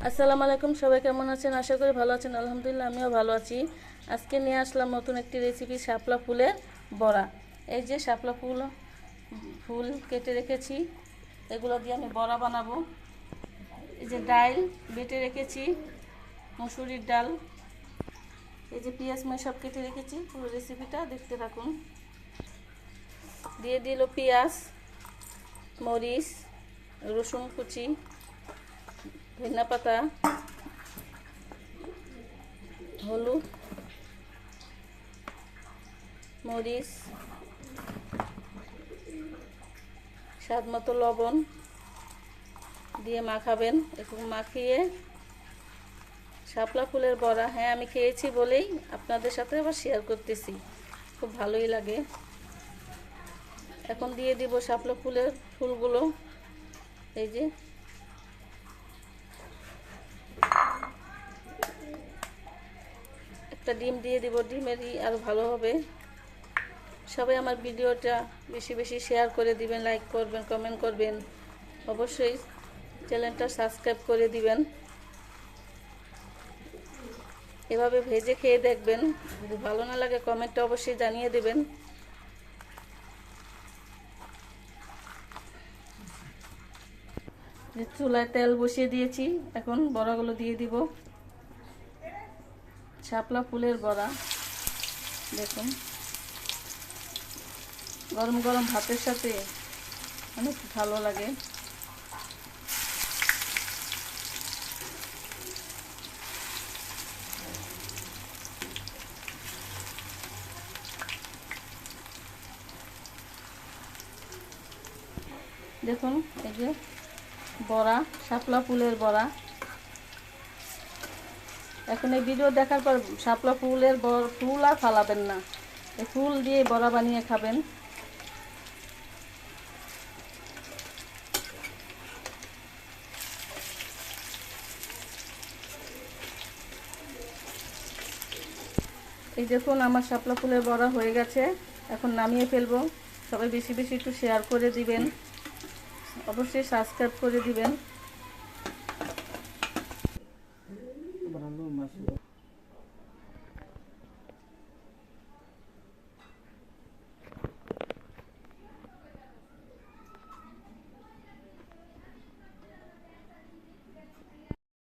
আসসালামু আলাইকুম, সবাই কেমন আছেন? আশা করি ভালো আছেন। আলহামদুলিল্লাহ আমিও ভালো আছি। আজকে নিয়ে আসলাম নতুন একটি রেসিপি, শাপলা ফুলের বড়া। এই যে শাপলা ফুল কেটে রেখেছি, এগুলো দিয়ে আমি বড়া বানাবো। এই যে ডাল বেটে রেখেছি, মসুরির ডাল। এই যে পেঁয়াজ সব কেটে রেখেছি। পুরো রেসিপিটা দেখতে থাকুন। দিয়ে দিল পেঁয়াজ, মরিচ, রসুন কুচি, ধনিয়া পাতা, হলুদ, মরিচ, স্বাদ মতো লবণ দিয়ে মাখাবেন। একটু মাখিয়ে শাপলা ফুলের বড়া, হ্যাঁ আমি খেয়েছি বলেই আপনাদের সাথে আবার শেয়ার করতেছি, খুব ভালোই লাগে। এখন দিয়ে দিব শাপলা ফুলের ফুলগুলো। এই যে একটা ডিম দিয়ে দিব, ডিমেরই আরও ভালো হবে। সবাই আমার ভিডিওটা বেশি বেশি শেয়ার করে দিবেন, লাইক করবেন, কমেন্ট করবেন, অবশ্যই চ্যানেলটা সাবস্ক্রাইব করে দিবেন। এভাবে ভেজে খেয়ে দেখবেন, যদি ভালো না লাগে কমেন্টে অবশ্যই জানিয়ে দেবেন। চুলায় তেল বসিয়ে দিয়েছি, এখন বড়াগুলো দিয়ে দিব। শাপলা ফুলের বড়া দেখুন, গরম গরম ভাতের সাথে অনেক ভালো লাগে। দেখুন এই যে বড়া, শাপলা ফুলের বড়া। এখন এই ভিডিও দেখার পর শাপলা ফুলের ফুল আর ফালাবেন না, এই ফুল দিয়ে বড়া বানিয়ে খাবেন। এই দেখুন আমার শাপলা ফুলের বড়া হয়ে গেছে, এখন নামিয়ে ফেলবো। সবাই বেশি বেশি একটু শেয়ার করে দিবেন, অবশ্যই সাবস্ক্রাইব করে দিবেন।